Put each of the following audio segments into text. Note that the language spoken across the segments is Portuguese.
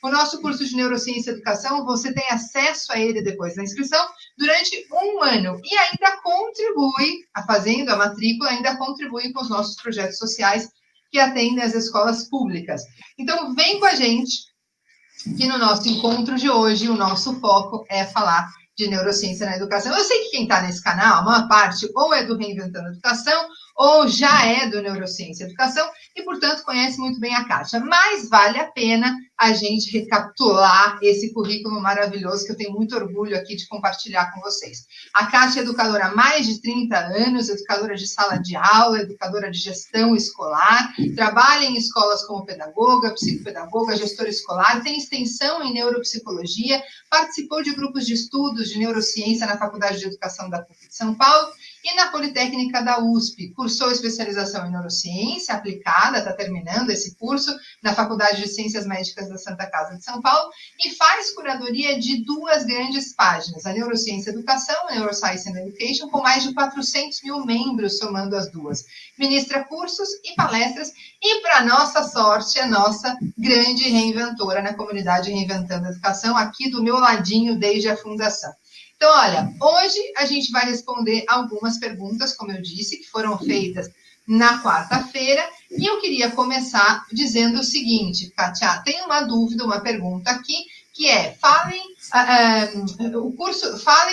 O nosso curso de Neurociência e Educação, você tem acesso a ele depois da inscrição durante 1 ano e ainda contribui, fazendo a matrícula, ainda contribui com os nossos projetos sociais que atendem as escolas públicas. Então, vem com a gente, que no nosso encontro de hoje, o nosso foco é falar de neurociência na educação. Eu sei que quem está nesse canal, a maior parte, ou é do Reinventando Educação, ou já é do Neurociência e Educação, e, portanto, conhece muito bem a Kátia. Mas vale a pena a gente recapitular esse currículo maravilhoso que eu tenho muito orgulho aqui de compartilhar com vocês. A Kátia é educadora há mais de 30 anos, educadora de sala de aula, educadora de gestão escolar, trabalha em escolas como pedagoga, psicopedagoga, gestora escolar, tem extensão em neuropsicologia, participou de grupos de estudos de neurociência na Faculdade de Educação da PUC de São Paulo e na Politécnica da USP. Cursou especialização em neurociência aplicada, está terminando esse curso, na Faculdade de Ciências Médicas da Santa Casa de São Paulo, e faz curadoria de 2 grandes páginas, a Neurociência e Educação, a Neuroscience and Education, com mais de 400 mil membros, somando as duas. Ministra cursos e palestras, e, para nossa sorte, é nossa grande reinventora na comunidade Reinventando a Educação, aqui do meu ladinho desde a fundação. Então, olha, hoje a gente vai responder algumas perguntas, como eu disse, que foram feitas na quarta-feira, e eu queria começar dizendo o seguinte, Kátia, tem uma dúvida, uma pergunta aqui, que é, falem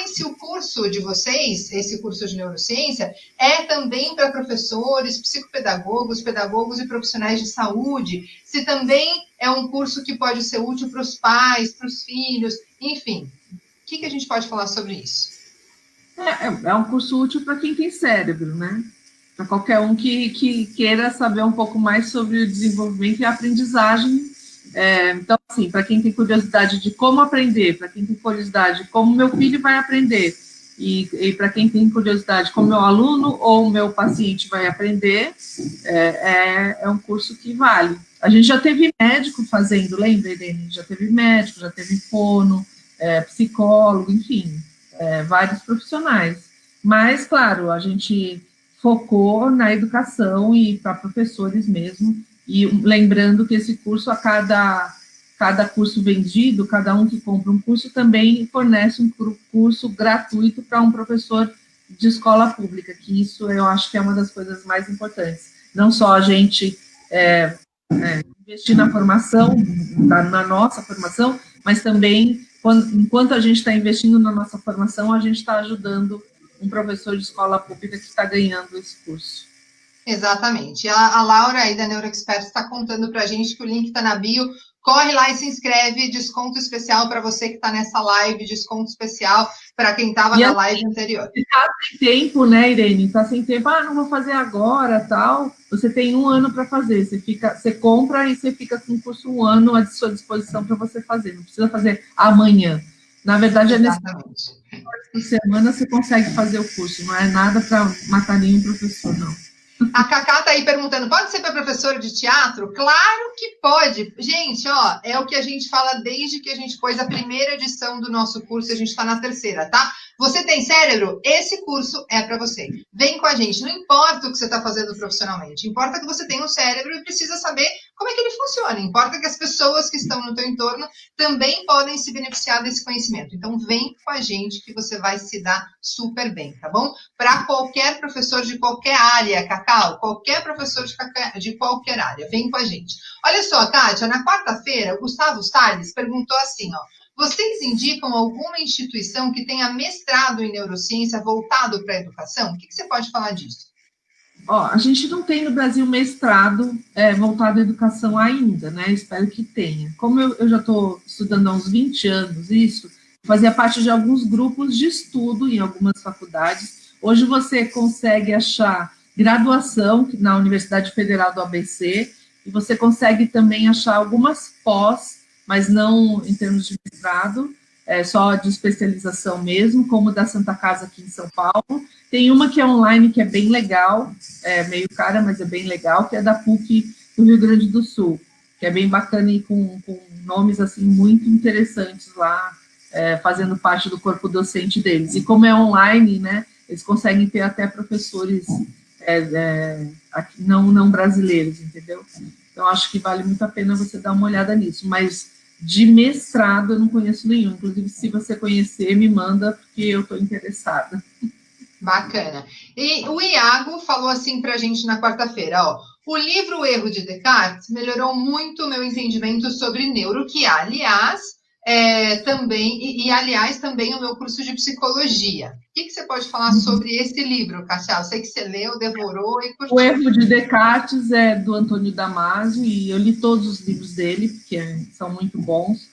se o curso de vocês, esse curso de neurociência, é também para professores, psicopedagogos, pedagogos e profissionais de saúde, se também é um curso que pode ser útil para os pais, para os filhos, enfim. O que a gente pode falar sobre isso? É um curso útil para quem tem cérebro, né? Para qualquer um que queira saber um pouco mais sobre o desenvolvimento e a aprendizagem. Então, assim, para quem tem curiosidade de como aprender, para quem tem curiosidade de como meu filho vai aprender, e para quem tem curiosidade como meu aluno ou meu paciente vai aprender, é um curso que vale. A gente já teve médico fazendo, lembra, Irene? Já teve médico, já teve fono, psicólogo, enfim, vários profissionais. Mas, claro, a gente focou na educação e para professores mesmo, e lembrando que esse curso, a cada curso vendido, cada um que compra um curso também fornece um curso gratuito para um professor de escola pública, que isso eu acho que é uma das coisas mais importantes. Não só a gente investir na formação, na nossa formação, mas também, enquanto a gente está investindo na nossa formação, a gente está ajudando um professor de escola pública que está ganhando esse curso. Exatamente. A Laura aí da NeuroExpert está contando para a gente que o link está na bio. Corre lá e se inscreve, desconto especial para você que está nessa live, desconto especial para quem estava na live anterior. Está sem tempo, né, Irene? Está sem tempo, não vou fazer agora, tal. Você tem 1 ano para fazer, você compra e você fica com o curso 1 ano à sua disposição para você fazer, não precisa fazer amanhã. Na verdade, exatamente. Por semana você consegue fazer o curso, não é nada para matar nenhum professor, não. A Cacá está aí perguntando, pode ser para professora de teatro? Claro que pode. Gente, ó, é o que a gente fala desde que a gente pôs a primeira edição do nosso curso, a gente está na 3ª, tá? Você tem cérebro? Esse curso é para você. Vem com a gente, não importa o que você está fazendo profissionalmente, importa que você tenha um cérebro e precisa saber como é que ele funciona, importa que as pessoas que estão no teu entorno também podem se beneficiar desse conhecimento. Então, vem com a gente que você vai se dar super bem, tá bom? Para qualquer professor de qualquer área, Cacau, qualquer professor de qualquer área, vem com a gente. Olha só, Kátia, na quarta-feira, o Gustavo Salles perguntou assim, ó, vocês indicam alguma instituição que tenha mestrado em neurociência voltado para a educação? O que você pode falar disso? A gente não tem no Brasil mestrado voltado à educação ainda, né? Espero que tenha. Como eu já estou estudando há uns 20 anos isso, fazia parte de alguns grupos de estudo em algumas faculdades. Hoje você consegue achar graduação na Universidade Federal do ABC, e você consegue também achar algumas pós, mas não em termos de mestrado, só de especialização mesmo, como da Santa Casa aqui em São Paulo. Tem uma que é online, que é bem legal, meio cara, mas é bem legal, que é da PUC do Rio Grande do Sul, que é bem bacana e com nomes, assim, muito interessantes lá, fazendo parte do corpo docente deles. E como é online, né, eles conseguem ter até professores não brasileiros, entendeu? Então, acho que vale muito a pena você dar uma olhada nisso, mas De mestrado, eu não conheço nenhum. Inclusive, se você conhecer, me manda, porque eu estou interessada. Bacana. E o Iago falou assim para a gente na quarta-feira, ó. O livro O Erro de Descartes melhorou muito o meu entendimento sobre neuro, que, aliás, aliás, também o meu curso de psicologia. O que você pode falar sobre esse livro, Cássia? Eu sei que você leu, devorou e curtiu. O Erro de Descartes é do Antônio Damasio, e eu li todos os livros dele, porque são muito bons.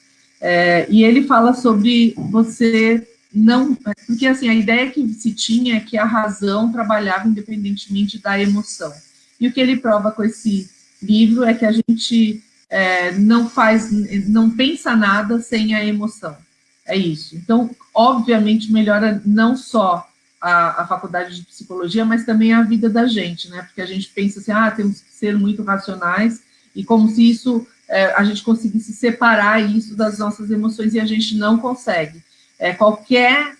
E ele fala sobre você não... Porque, assim, a ideia que se tinha é que a razão trabalhava independentemente da emoção. E o que ele prova com esse livro é que a gente não pensa nada sem a emoção. É isso. Então, obviamente, melhora não só a faculdade de psicologia, mas também a vida da gente, né? Porque a gente pensa assim, temos que ser muito racionais, e como se isso, a gente conseguisse separar isso das nossas emoções, e a gente não consegue. Qualquer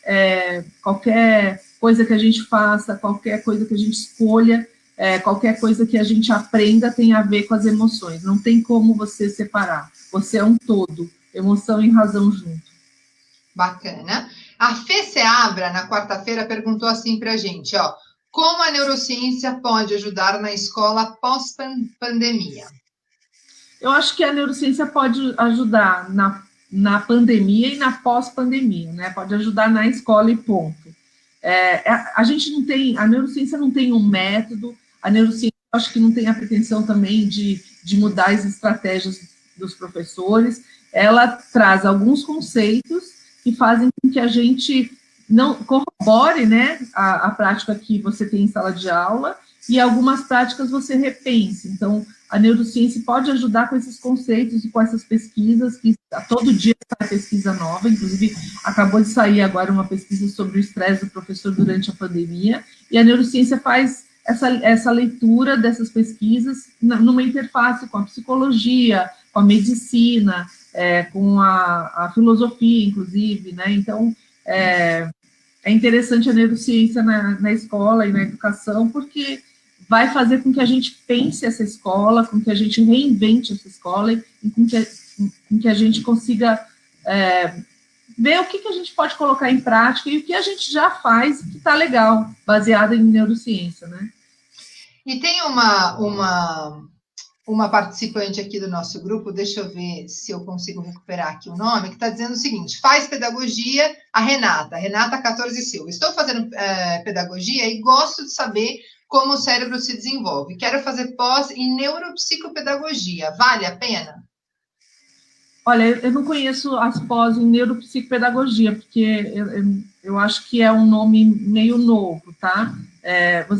coisa que a gente faça, qualquer coisa que a gente escolha, qualquer coisa que a gente aprenda tem a ver com as emoções. Não tem como você separar. Você é um todo, emoção e razão junto. Bacana. A Fê Seabra, na quarta-feira, perguntou assim para a gente, ó, como a neurociência pode ajudar na escola pós-pandemia? Eu acho que a neurociência pode ajudar na pandemia e na pós-pandemia, né? Pode ajudar na escola e ponto. A neurociência não tem um método, a neurociência acho que não tem a pretensão também de mudar as estratégias dos professores, ela traz alguns conceitos que fazem com que a gente não corrobore, né, a prática que você tem em sala de aula, e algumas práticas você repense. Então, a neurociência pode ajudar com esses conceitos e com essas pesquisas, que todo dia sai pesquisa nova, inclusive acabou de sair agora uma pesquisa sobre o estresse do professor durante a pandemia, e a neurociência faz essa leitura dessas pesquisas numa interface com a psicologia, com a medicina, com a filosofia, inclusive, né? Então, é interessante a neurociência na escola e na educação, porque vai fazer com que a gente pense essa escola, com que a gente reinvente essa escola, e com que a gente consiga ver o que a gente pode colocar em prática e o que a gente já faz que está legal, baseado em neurociência, né? E tem uma participante aqui do nosso grupo, deixa eu ver se eu consigo recuperar aqui o nome, que está dizendo o seguinte, faz pedagogia, a Renata 14 Silva. Estou fazendo pedagogia e gosto de saber como o cérebro se desenvolve. Quero fazer pós em neuropsicopedagogia. Vale a pena? Olha, eu não conheço as pós em neuropsicopedagogia, porque eu acho que é um nome meio novo, tá?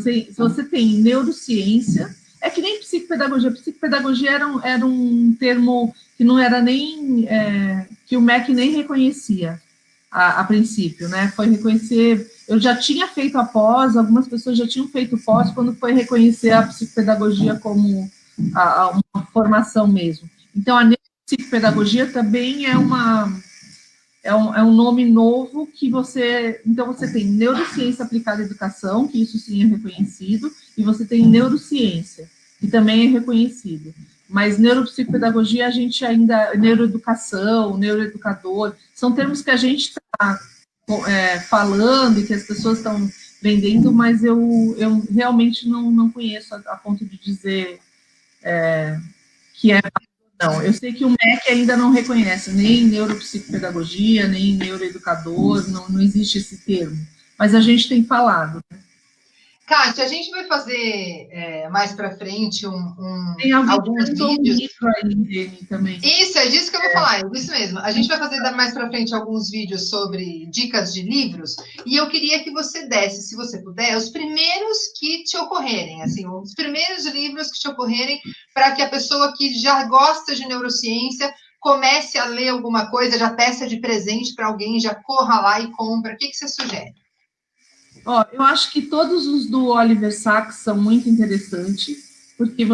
Se você tem neurociência, é que nem psicopedagogia. Psicopedagogia era um termo que não era nem... que o MEC nem reconhecia a princípio, né? Foi reconhecer... Eu já tinha feito a pós, algumas pessoas já tinham feito pós, quando foi reconhecer a psicopedagogia como uma formação mesmo. Então, a neuropsicopedagogia também é um nome novo que então você tem neurociência aplicada à educação, que isso sim é reconhecido, e você tem neurociência, que também é reconhecido. Mas neuropsicopedagogia, a gente ainda, neuroeducação, neuroeducador, são termos que a gente está falando e que as pessoas estão vendendo, mas eu realmente não conheço a ponto de dizer que é... Não, eu sei que o MEC ainda não reconhece nem neuropsicopedagogia, nem neuroeducador, não existe esse termo, mas a gente tem falado. Kátia, a gente vai fazer mais para frente alguns vídeos. Aí também. Isso, é disso que eu vou falar, é isso mesmo. A gente vai fazer mais para frente alguns vídeos sobre dicas de livros, e eu queria que você desse, se você puder, os primeiros que te ocorrerem, assim, os primeiros livros que te ocorrerem, para que a pessoa que já gosta de neurociência comece a ler alguma coisa, já peça de presente para alguém, já corra lá e compra. O que você sugere? Eu acho que todos os do Oliver Sacks são muito interessantes, porque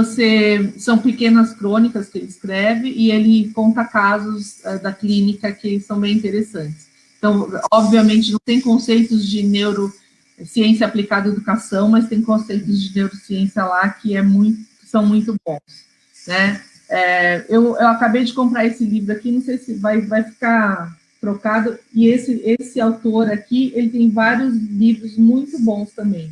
são pequenas crônicas que ele escreve e ele conta casos da clínica que são bem interessantes. Então, obviamente, não tem conceitos de neurociência aplicada à educação, mas tem conceitos de neurociência lá que são muito bons, né? Eu acabei de comprar esse livro aqui, não sei se vai ficar trocado, e esse autor aqui, ele tem vários livros muito bons também.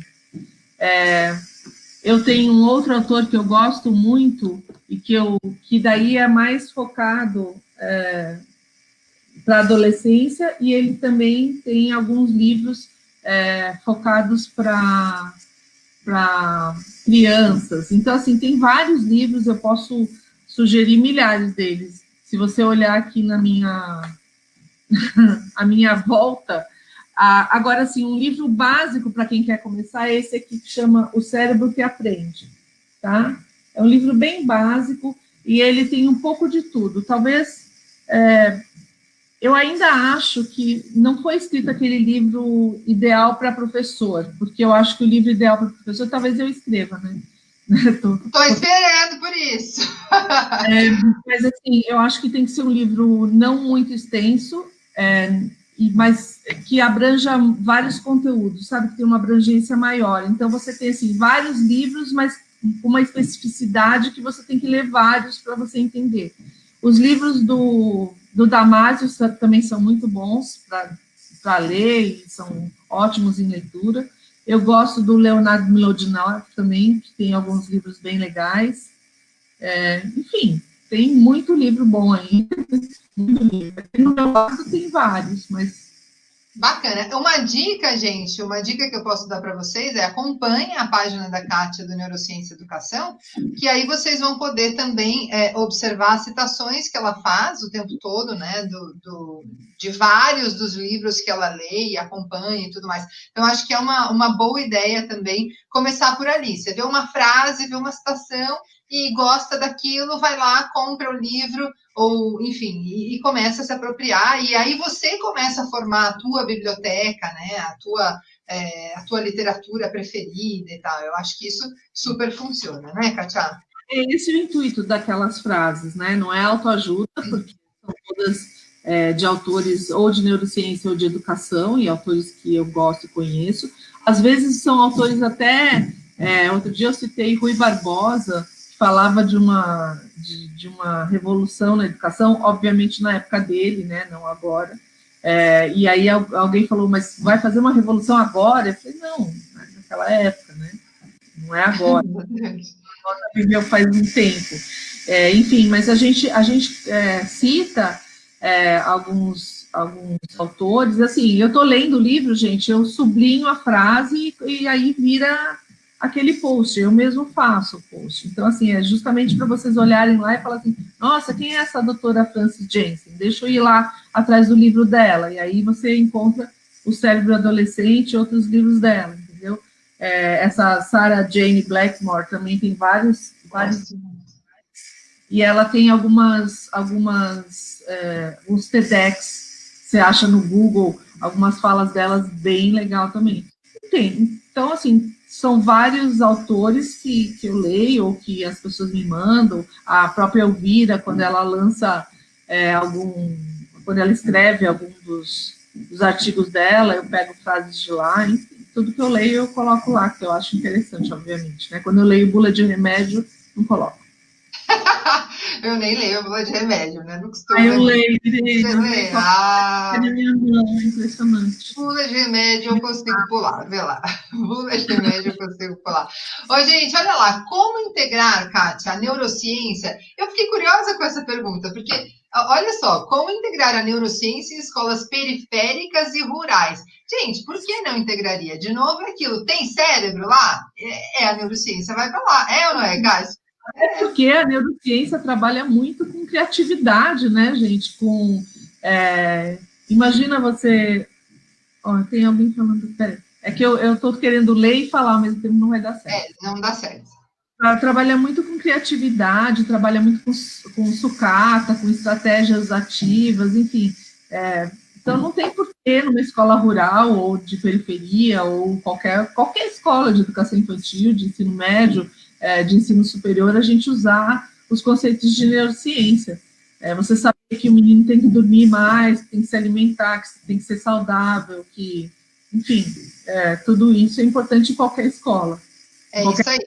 Eu tenho um outro autor que eu gosto muito, e que daí é mais focado para adolescência, e ele também tem alguns livros focados para crianças. Então, assim, tem vários livros, eu posso sugerir milhares deles. Se você olhar aqui na a minha volta, agora, assim, um livro básico para quem quer começar é esse aqui, que chama O Cérebro que Aprende, tá? É um livro bem básico e ele tem um pouco de tudo. Talvez, eu ainda acho que não foi escrito aquele livro ideal para professor, porque eu acho que o livro ideal para professor talvez eu escreva, né? Estou esperando por isso. Mas, assim, eu acho que tem que ser um livro não muito extenso, mas que abranja vários conteúdos, sabe? Que tem uma abrangência maior. Então, você tem, assim, vários livros, mas com uma especificidade que você tem que ler vários para você entender. Os livros do Damásio também são muito bons para ler, e são ótimos em leitura. Eu gosto do Leonardo Mlodinow também, que tem alguns livros bem legais. Enfim, tem muito livro bom aí. Muito livro. No meu lado tem vários, mas... Bacana. Uma dica, gente, uma dica que eu posso dar para vocês é acompanhem a página da Kátia do Neurociência e Educação, que aí vocês vão poder também observar citações que ela faz o tempo todo, né, de vários dos livros que ela lê e acompanha e tudo mais. Então, acho que é uma boa ideia também começar por ali. Você vê uma frase, vê uma citação e gosta daquilo, vai lá, compra o livro, ou, enfim, e começa a se apropriar, e aí você começa a formar a tua biblioteca, né, a tua literatura preferida e tal. Eu acho que isso super funciona, né, Kátia? É esse o intuito daquelas frases, né, não é autoajuda, porque são todas de autores ou de neurociência ou de educação, e autores que eu gosto e conheço. Às vezes são autores até... outro dia eu citei Rui Barbosa, que falava de uma revolução na educação, obviamente na época dele, né, não agora. E aí alguém falou, mas vai fazer uma revolução agora? Eu falei, não, naquela época, né, não é agora. Nós viveu faz um tempo. Enfim, mas a gente cita alguns autores, assim, eu estou lendo o livro, gente, eu sublinho a frase e aí vira aquele post, eu mesmo faço o post. Então, assim, é justamente para vocês olharem lá e falar assim, nossa, quem é essa doutora Frances Jensen? Deixa eu ir lá atrás do livro dela, e aí você encontra O Cérebro Adolescente e outros livros dela, entendeu? Essa Sarah Jane Blackmore também tem vários e ela tem alguns TEDx, você acha no Google, algumas falas delas bem legal também. Então, assim, são vários autores que eu leio, ou que as pessoas me mandam, a própria Elvira, quando ela lança quando ela escreve algum dos artigos dela, eu pego frases de lá, enfim, tudo que eu leio eu coloco lá, que eu acho interessante, obviamente, né? Quando eu leio bula de remédio, não coloco. Eu nem leio bula de remédio, né? Não costumo. Eu leio, você lê? Impressionante. Bula de remédio eu consigo pular, vê lá. Bula de remédio eu consigo pular. Ô, gente, olha lá, como integrar, Kátia, a neurociência? Eu fiquei curiosa com essa pergunta, porque, olha só, como integrar a neurociência em escolas periféricas e rurais? Gente, por que não integraria? De novo é aquilo, tem cérebro lá? A neurociência vai para lá, ou não é, Kátia? Porque a neurociência trabalha muito com criatividade, né, gente? Imagina você... tem alguém falando... Peraí. É que eu estou querendo ler e falar ao mesmo tempo, não vai dar certo. Não dá certo. Ela trabalha muito com criatividade, trabalha muito com sucata, com estratégias ativas, enfim. Então, não tem porquê numa escola rural ou de periferia ou qualquer escola de educação infantil, de ensino médio, de ensino superior, a gente usar os conceitos de neurociência. Você sabe que o menino tem que dormir mais, tem que se alimentar, que tem que ser saudável, que, enfim, tudo isso é importante em qualquer escola. Isso aí.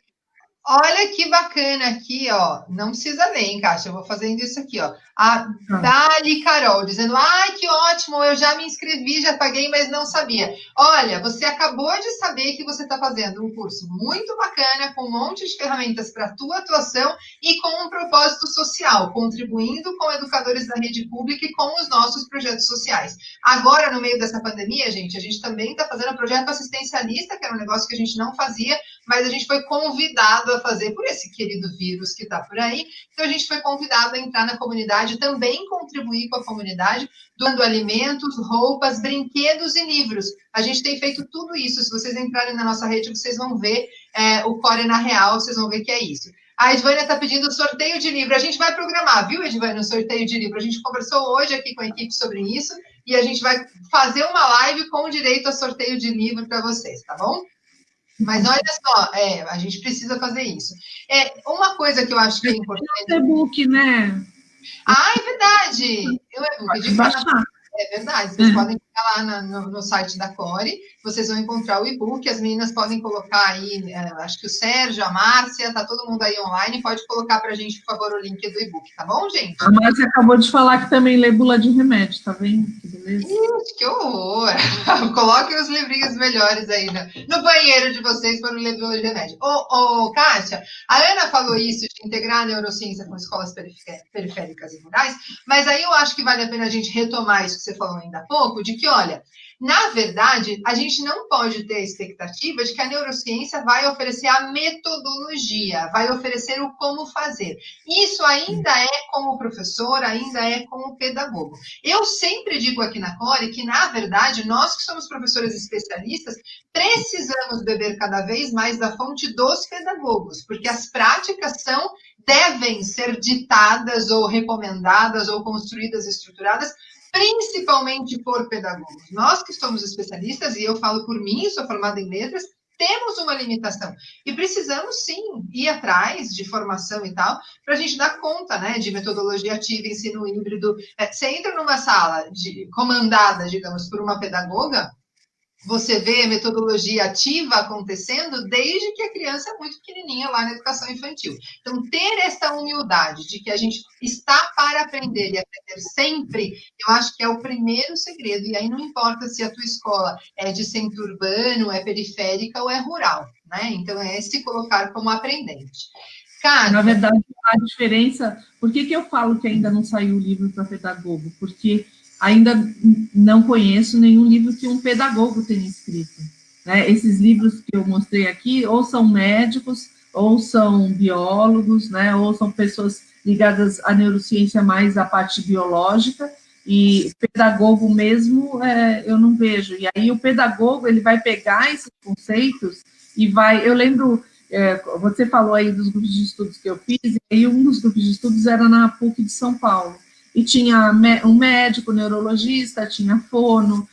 Olha que bacana aqui, ó. Não precisa ler, hein, Kátia? Eu vou fazendo isso aqui, ó. A Dali Carol dizendo: ai, que ótimo, eu já me inscrevi, já paguei, mas não sabia. Olha, você acabou de saber que você está fazendo um curso muito bacana, com um monte de ferramentas para a tua atuação e com um propósito social, contribuindo com educadores da rede pública e com os nossos projetos sociais. Agora, no meio dessa pandemia, a gente também está fazendo um projeto assistencialista, que era um negócio que a gente não fazia, mas a gente foi convidado a fazer por esse querido vírus que está por aí. Então, a gente foi convidado a entrar na comunidade, também contribuir com a comunidade, doando alimentos, roupas, brinquedos e livros. A gente tem feito tudo isso. Se vocês entrarem na nossa rede, vocês vão ver o Core na Real, vocês vão ver que é isso. A Edvânia está pedindo sorteio de livro. A gente vai programar, viu, Edvânia, o sorteio de livro. A gente conversou hoje aqui com a equipe sobre isso e a gente vai fazer uma live com direito a sorteio de livro para vocês, tá bom? Mas olha só, a gente precisa fazer isso. Uma coisa que eu acho que é importante... E-book, né? Ah, é verdade! O e-book de baixar. É verdade, vocês podem ficar lá no site da Core, vocês vão encontrar o e-book, as meninas podem colocar aí, acho que o Sérgio, a Márcia, tá todo mundo aí online, pode colocar pra gente, por favor, o link do e-book, tá bom, gente? A Márcia acabou de falar que também lê bula de remédio, tá vendo? Que beleza. Ixi, que horror! Coloquem os livrinhos melhores aí no banheiro de vocês para não ler bula de remédio. Kátia, a Ana falou isso de integrar a neurociência com escolas periféricas e rurais, mas aí eu acho que vale a pena a gente retomar isso que você falou ainda há pouco, de que, olha, na verdade, a gente não pode ter a expectativa de que a neurociência vai oferecer a metodologia, vai oferecer o como fazer. Isso ainda é com o professor, ainda é com o pedagogo. Eu sempre digo aqui na Core que, na verdade, nós que somos professores especialistas, precisamos beber cada vez mais da fonte dos pedagogos, porque as práticas devem ser ditadas ou recomendadas ou construídas e estruturadas principalmente por pedagogos. Nós que somos especialistas, e eu falo por mim, sou formada em letras, temos uma limitação. E precisamos, sim, ir atrás de formação e tal, para a gente dar conta, né, de metodologia ativa, ensino híbrido. Você entra numa sala comandada, digamos, por uma pedagoga, você vê a metodologia ativa acontecendo desde que a criança é muito pequenininha lá na educação infantil. Então, ter essa humildade de que a gente está para aprender e aprender sempre, eu acho que é o primeiro segredo. E aí não importa se a tua escola é de centro urbano, é periférica ou é rural, né? Então, é se colocar como aprendente. Cara, na verdade, a diferença... Por que eu falo que ainda não saiu o livro para pedagogo? Porque ainda não conheço nenhum livro que um pedagogo tenha escrito, né? Esses livros que eu mostrei aqui, ou são médicos, ou são biólogos, né? Ou são pessoas ligadas à neurociência mais à parte biológica, e pedagogo mesmo eu não vejo. E aí o pedagogo, ele vai pegar esses conceitos e vai... Eu lembro, você falou aí dos grupos de estudos que eu fiz, e aí um dos grupos de estudos era na PUC de São Paulo. E tinha um médico neurologista, tinha fono,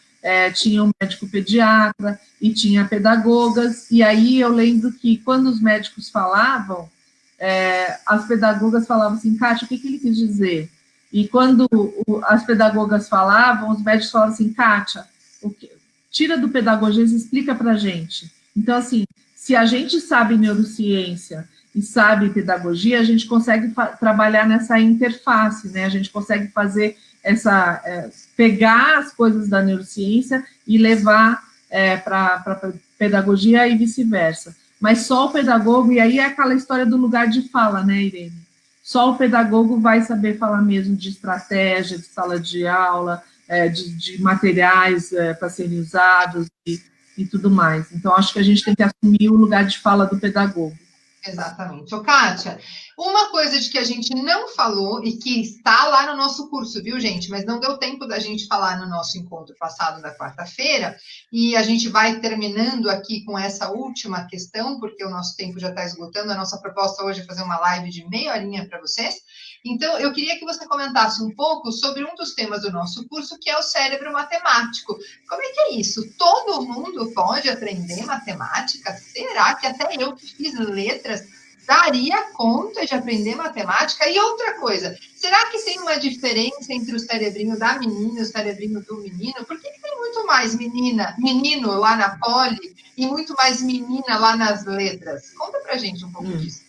tinha um médico pediatra, e tinha pedagogas, e aí eu lembro que quando os médicos falavam, as pedagogas falavam assim, Kátia, o que ele quis dizer? E quando as pedagogas falavam, os médicos falavam assim, Kátia, tira do pedagogismo e explica para a gente. Então, assim, se a gente sabe neurociência e sabe pedagogia, a gente consegue trabalhar nessa interface, né? A gente consegue fazer pegar as coisas da neurociência e levar para pedagogia e vice-versa. Mas só o pedagogo, e aí é aquela história do lugar de fala, né, Irene? Só o pedagogo vai saber falar mesmo de estratégia, de sala de aula, de materiais para serem usados e tudo mais. Então, acho que a gente tem que assumir o lugar de fala do pedagogo. Exatamente. Kátia, uma coisa de que a gente não falou e que está lá no nosso curso, viu, gente? Mas não deu tempo da gente falar no nosso encontro passado da quarta-feira, e a gente vai terminando aqui com essa última questão, porque o nosso tempo já está esgotando. A nossa proposta hoje é fazer uma live de meia horinha para vocês. Então, eu queria que você comentasse um pouco sobre um dos temas do nosso curso, que é o cérebro matemático. Como é que é isso? Todo mundo pode aprender matemática? Será que até eu que fiz letras daria conta de aprender matemática? E outra coisa, será que tem uma diferença entre o cerebrinho da menina e o cerebrinho do menino? Por que tem muito mais menino lá na poli e muito mais menina lá nas letras? Conta pra gente um pouco disso.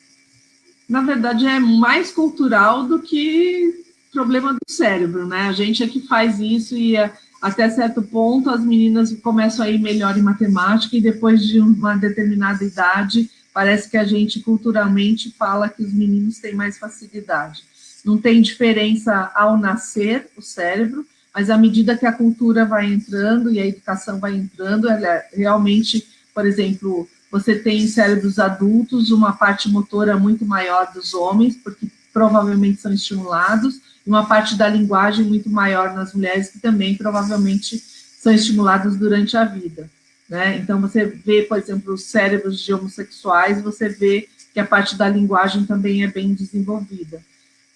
Na verdade, é mais cultural do que problema do cérebro, né? A gente é que faz isso e até certo ponto as meninas começam a ir melhor em matemática e depois de uma determinada idade parece que a gente culturalmente fala que os meninos têm mais facilidade. Não tem diferença ao nascer o cérebro, mas à medida que a cultura vai entrando e a educação vai entrando, ela realmente, por exemplo, você tem em cérebros adultos uma parte motora muito maior dos homens, porque provavelmente são estimulados, e uma parte da linguagem muito maior nas mulheres, que também provavelmente são estimulados durante a vida. Né? Então, você vê, por exemplo, os cérebros de homossexuais, você vê que a parte da linguagem também é bem desenvolvida.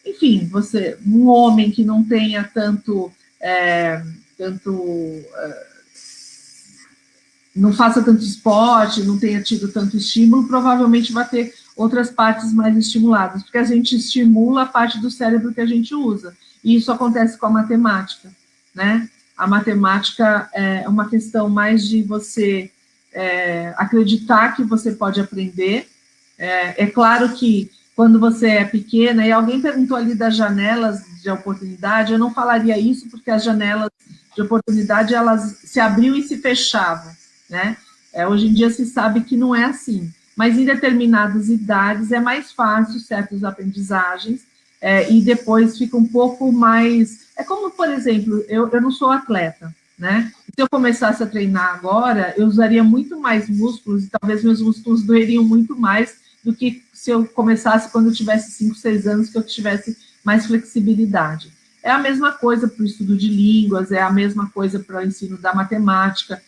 Enfim, um homem que não tenha não faça tanto esporte, não tenha tido tanto estímulo, provavelmente vai ter outras partes mais estimuladas, porque a gente estimula a parte do cérebro que a gente usa, e isso acontece com a matemática, né? A matemática é uma questão mais de você acreditar que você pode aprender. É claro que quando você é pequena, e alguém perguntou ali das janelas de oportunidade, eu não falaria isso, porque as janelas de oportunidade, elas se abriam e se fechavam, né? Hoje em dia se sabe que não é assim, mas em determinadas idades é mais fácil certas aprendizagens, e depois fica um pouco mais... É como, por exemplo, eu não sou atleta, né? Se eu começasse a treinar agora, eu usaria muito mais músculos, e talvez meus músculos doeriam muito mais do que se eu começasse quando eu tivesse 5, 6 anos, que eu tivesse mais flexibilidade. É a mesma coisa para o estudo de línguas, é a mesma coisa para o ensino da matemática.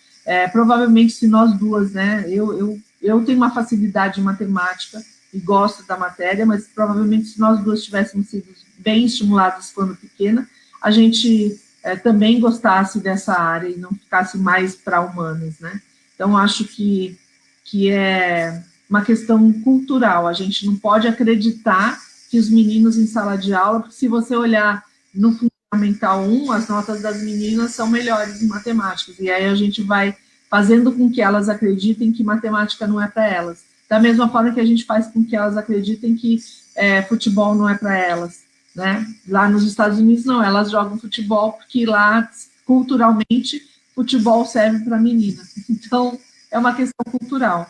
Provavelmente, se nós duas, né, eu tenho uma facilidade em matemática e gosto da matéria, mas provavelmente se nós duas tivéssemos sido bem estimuladas quando pequena, a gente também gostasse dessa área e não ficasse mais para humanas, né? Então, acho que é uma questão cultural, a gente não pode acreditar que os meninos em sala de aula, porque se você olhar no Fundamental 1, as notas das meninas são melhores em matemática, e aí a gente vai fazendo com que elas acreditem que matemática não é para elas, da mesma forma que a gente faz com que elas acreditem que futebol não é para elas, né? Lá nos Estados Unidos, não, elas jogam futebol porque lá, culturalmente, futebol serve para menina, então é uma questão cultural.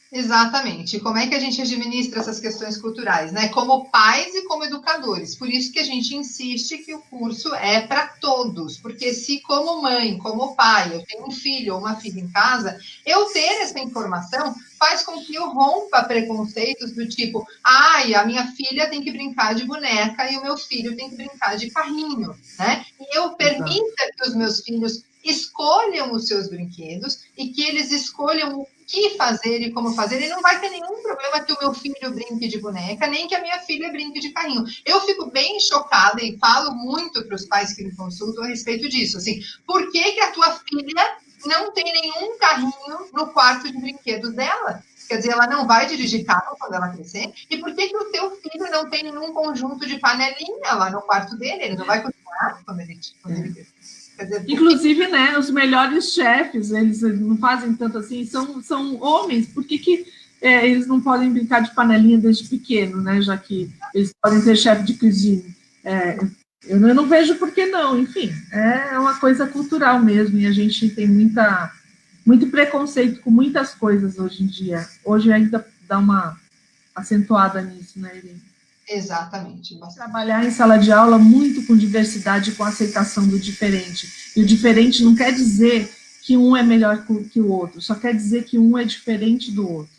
Exatamente. Como é que a gente administra essas questões culturais, né? Como pais e como educadores. Por isso que a gente insiste que o curso é para todos, porque se como mãe, como pai, eu tenho um filho ou uma filha em casa, eu ter essa informação faz com que eu rompa preconceitos do tipo, ai, a minha filha tem que brincar de boneca e o meu filho tem que brincar de carrinho, né? E eu permita que os meus filhos escolham os seus brinquedos e que eles escolham o que fazer e como fazer, e não vai ter nenhum problema que o meu filho brinque de boneca, nem que a minha filha brinque de carrinho. Eu fico bem chocada e falo muito para os pais que me consultam a respeito disso, assim, por que a tua filha não tem nenhum carrinho no quarto de brinquedos dela? Quer dizer, ela não vai dirigir carro quando ela crescer? E por que o teu filho não tem nenhum conjunto de panelinha lá no quarto dele? Ele não vai continuar quando ele crescer? Inclusive, né, os melhores chefes, eles não fazem tanto assim, são homens, por que eles não podem brincar de panelinha desde pequeno, né, já que eles podem ser chefe de cozinha? Eu não vejo por que não, enfim, é uma coisa cultural mesmo, e a gente tem muito preconceito com muitas coisas hoje em dia. Hoje ainda dá uma acentuada nisso, né, Irene? Exatamente. Trabalhar em sala de aula muito com diversidade, com aceitação do diferente. E o diferente não quer dizer que um é melhor que o outro, só quer dizer que um é diferente do outro.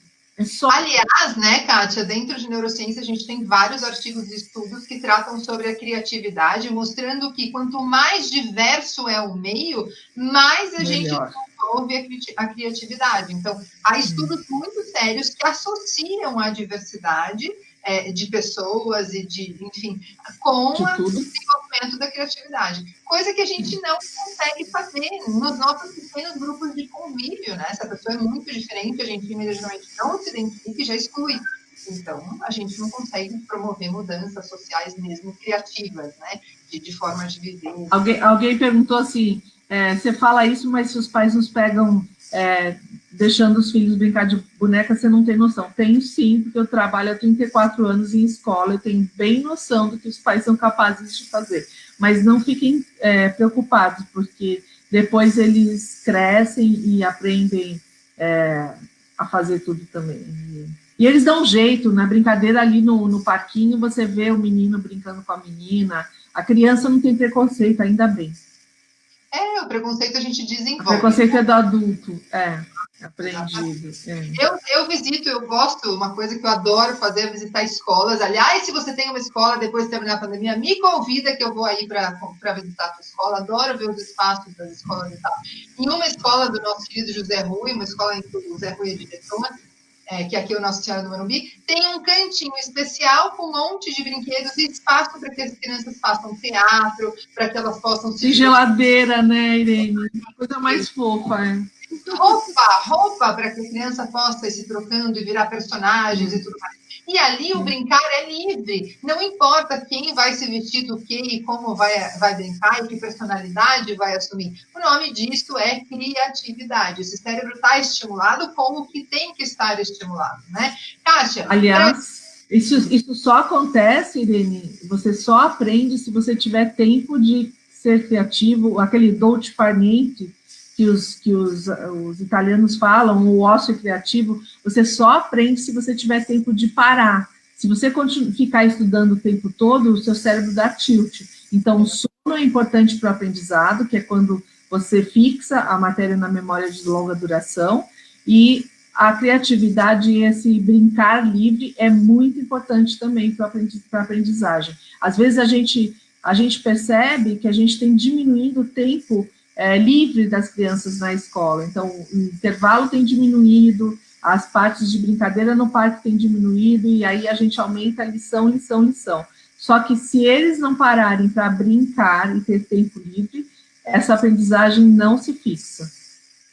Aliás, né, Kátia, dentro de neurociência a gente tem vários artigos e estudos que tratam sobre a criatividade, mostrando que quanto mais diverso é o meio, mais a gente desenvolve a criatividade. Então, há estudos muito sérios que associam a diversidade de pessoas e enfim, com o desenvolvimento da criatividade. Coisa que a gente não consegue fazer nos nossos pequenos grupos de convívio, né? Se a pessoa é muito diferente, a gente imediatamente não se identifica e já exclui. Então, a gente não consegue promover mudanças sociais mesmo criativas, né? De forma de viver. Alguém perguntou assim, você fala isso, mas se os pais nos pegam deixando os filhos brincar de boneca, você não tem noção. Tenho sim, porque eu trabalho há 34 anos em escola, eu tenho bem noção do que os pais são capazes de fazer. Mas não fiquem preocupados, porque depois eles crescem e aprendem a fazer tudo também. E eles dão um jeito, na brincadeira ali no parquinho, você vê o menino brincando com a menina, a criança não tem preconceito, ainda bem. O preconceito a gente desenvolve. O preconceito é do adulto, aprendido. Eu visito, eu gosto, uma coisa que eu adoro fazer é visitar escolas. Aliás, se você tem uma escola, depois de terminar a pandemia, me convida que eu vou aí para visitar a tua escola. Adoro ver os espaços das escolas e tal. Em uma escola do nosso querido José Rui, uma escola em que o José Rui é diretor, que aqui é o Nossa Senhora do Morumbi, tem um cantinho especial com um monte de brinquedos e espaço para que as crianças façam teatro, para que elas possam se... De geladeira, né, Irene? Coisa mais fofa, Roupa para que a criança possa ir se trocando e virar personagens e tudo mais. E ali o brincar é livre, não importa quem vai se vestir do quê e como vai brincar e que personalidade vai assumir. O nome disso é criatividade. Esse cérebro está estimulado com o que tem que estar estimulado, né? Kátia... Aliás, isso só acontece, Irene, você só aprende se você tiver tempo de ser criativo, aquele dolce far niente que os italianos falam, o ócio criativo, você só aprende se você tiver tempo de parar. Se você ficar estudando o tempo todo, o seu cérebro dá tilt. Então, o sono é importante para o aprendizado, que é quando você fixa a matéria na memória de longa duração, e a criatividade e esse brincar livre é muito importante também para a aprendizagem. Às vezes, a gente percebe que a gente tem diminuindo o tempo livre das crianças na escola. Então, o intervalo tem diminuído, as partes de brincadeira no parque têm diminuído, e aí a gente aumenta a lição. Só que se eles não pararem para brincar e ter tempo livre, essa aprendizagem não se fixa.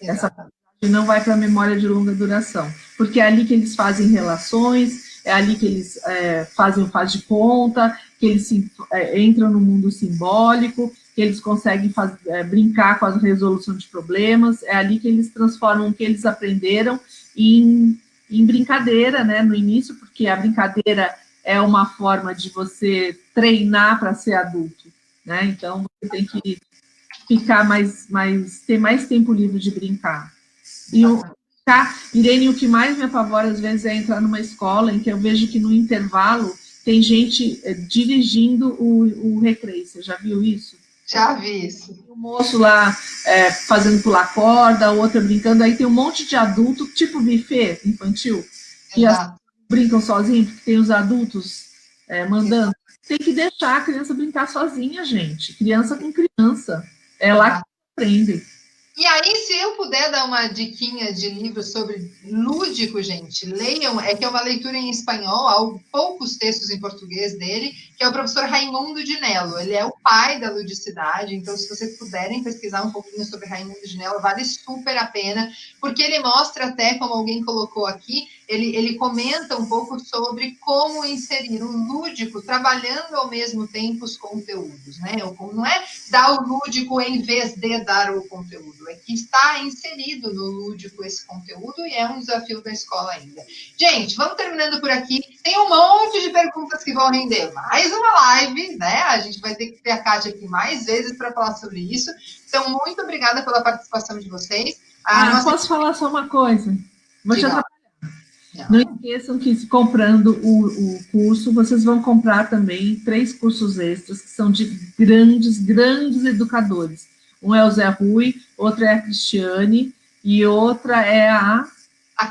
Essa aprendizagem não vai para a memória de longa duração, porque é ali que eles fazem relações, é ali que eles fazem o faz de conta, que eles entram no mundo simbólico, que eles conseguem brincar com a resolução de problemas, é ali que eles transformam o que eles aprenderam em brincadeira, né, no início, porque a brincadeira é uma forma de você treinar para ser adulto, né, então você tem que ficar ter mais tempo livre de brincar. Irene, o que mais me apavora às vezes é entrar numa escola em que eu vejo que no intervalo tem gente dirigindo o recreio, você já viu isso? Já vi isso. Um moço lá fazendo pular corda, outra brincando, aí tem um monte de adulto, tipo buffet infantil, que brincam sozinhos, porque tem os adultos mandando. Tem que deixar a criança brincar sozinha, gente. Criança com criança. É lá que aprende. E aí, se eu puder dar uma diquinha de livro sobre lúdico, gente, leiam, que é uma leitura em espanhol, há poucos textos em português dele, que é o professor Raimundo de Nello. Ele é o pai da ludicidade, então se vocês puderem pesquisar um pouquinho sobre Raimundo de Nello, vale super a pena, porque ele mostra até, como alguém colocou aqui, ele comenta um pouco sobre como inserir o lúdico trabalhando ao mesmo tempo os conteúdos, né? Não é dar o lúdico em vez de dar o conteúdo, é que está inserido no lúdico esse conteúdo e é um desafio da escola ainda. Gente, vamos terminando por aqui. Tem um monte de perguntas que vão render mais uma live, né? A gente vai ter que ter a Kátia aqui mais vezes para falar sobre isso. Então, muito obrigada pela participação de vocês. Posso falar só uma coisa? Vou te atrapalhar. Não esqueçam que, comprando o curso, vocês vão comprar também 3 cursos extras, que são de grandes educadores. Um é o Zé Rui, outro é a Cristiane, e outra é a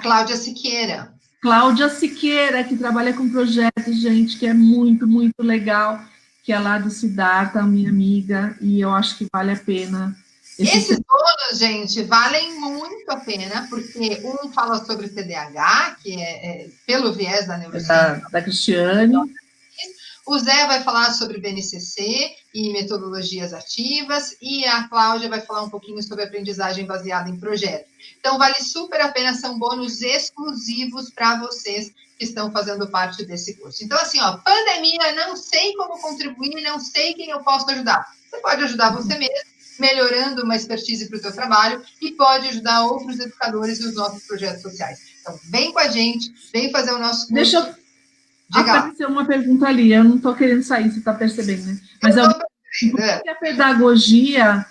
Cláudia Siqueira. Cláudia Siqueira, que trabalha com projetos, gente, que é muito, muito legal, que é lá do Siddhartha, minha amiga, e eu acho que vale a pena. Esses donos, gente, valem muito a pena, porque um fala sobre TDAH, que é pelo viés da neurociência. Da Cristiane. O Zé vai falar sobre BNCC e metodologias ativas, e a Cláudia vai falar um pouquinho sobre aprendizagem baseada em projeto. Então, vale super a pena, são bônus exclusivos para vocês que estão fazendo parte desse curso. Então, assim, pandemia, não sei como contribuir, não sei quem eu posso ajudar. Você pode ajudar você mesmo, melhorando uma expertise para o teu trabalho e pode ajudar outros educadores e os nossos projetos sociais. Então, vem com a gente, vem fazer o nosso curso. Deixa eu... Apareceu uma pergunta ali, eu não estou querendo sair, você está percebendo, né? Mas por que a pedagogia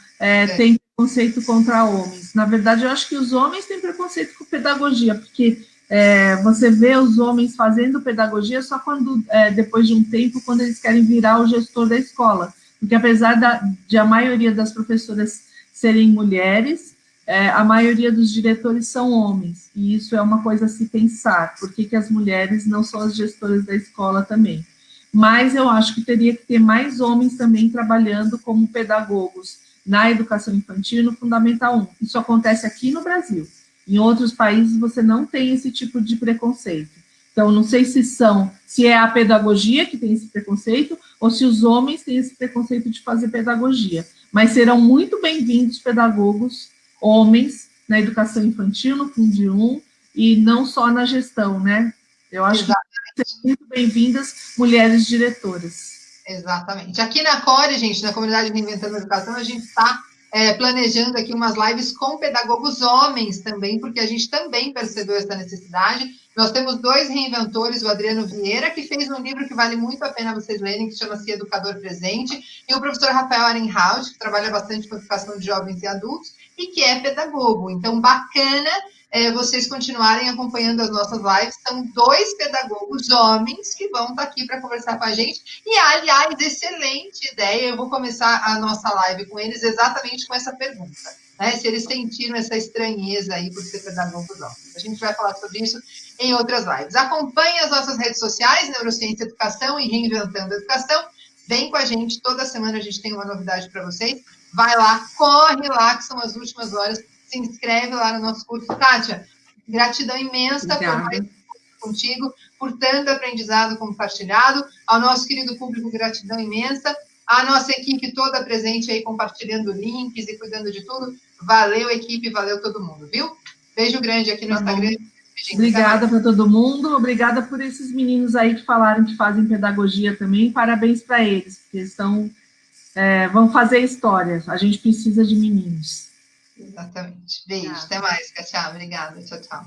tem preconceito contra homens? Na verdade, eu acho que os homens têm preconceito com pedagogia, porque você vê os homens fazendo pedagogia só quando, depois de um tempo, quando eles querem virar o gestor da escola. Porque apesar de a maioria das professoras serem mulheres, a maioria dos diretores são homens, e isso é uma coisa a se pensar, por que as mulheres não são as gestoras da escola também? Mas eu acho que teria que ter mais homens também trabalhando como pedagogos na educação infantil e no Fundamental 1. Isso acontece aqui no Brasil. Em outros países você não tem esse tipo de preconceito. Então, não sei se é a pedagogia que tem esse preconceito, ou se os homens têm esse preconceito de fazer pedagogia. Mas serão muito bem-vindos pedagogos homens na educação infantil, no Fundi 1, e não só na gestão, né? Eu acho que são muito bem-vindas mulheres diretoras. Exatamente. Aqui na Core, gente, na comunidade Reinventando a Educação, a gente está planejando aqui umas lives com pedagogos homens também, porque a gente também percebeu essa necessidade. Nós temos 2 reinventores, o Adriano Vieira, que fez um livro que vale muito a pena vocês lerem, que chama-se Educador Presente, e o professor Rafael Arenhaus, que trabalha bastante com educação de jovens e adultos, e que é pedagogo. Então, bacana vocês continuarem acompanhando as nossas lives. São 2 pedagogos homens que vão estar aqui para conversar com a gente. E, aliás, excelente ideia. Eu vou começar a nossa live com eles exatamente com essa pergunta, né? Se eles sentiram essa estranheza aí por ser pedagogos homens. A gente vai falar sobre isso em outras lives. Acompanhe as nossas redes sociais, Neurociência Educação e Reinventando a Educação. Vem com a gente, toda semana a gente tem uma novidade para vocês. Vai lá, corre lá, que são as últimas horas. Se inscreve lá no nosso curso. Kátia, gratidão imensa por mais contigo, por tanto aprendizado compartilhado. Ao nosso querido público, gratidão imensa. A nossa equipe toda presente aí, compartilhando links e cuidando de tudo. Valeu, equipe, valeu todo mundo, viu? Beijo grande aqui no Instagram. Obrigada para todo mundo, obrigada por esses meninos aí que falaram que fazem pedagogia também, parabéns para eles, porque eles vão fazer história, a gente precisa de meninos. Exatamente. Beijo, até mais, Kátia, obrigada, tchau, tchau.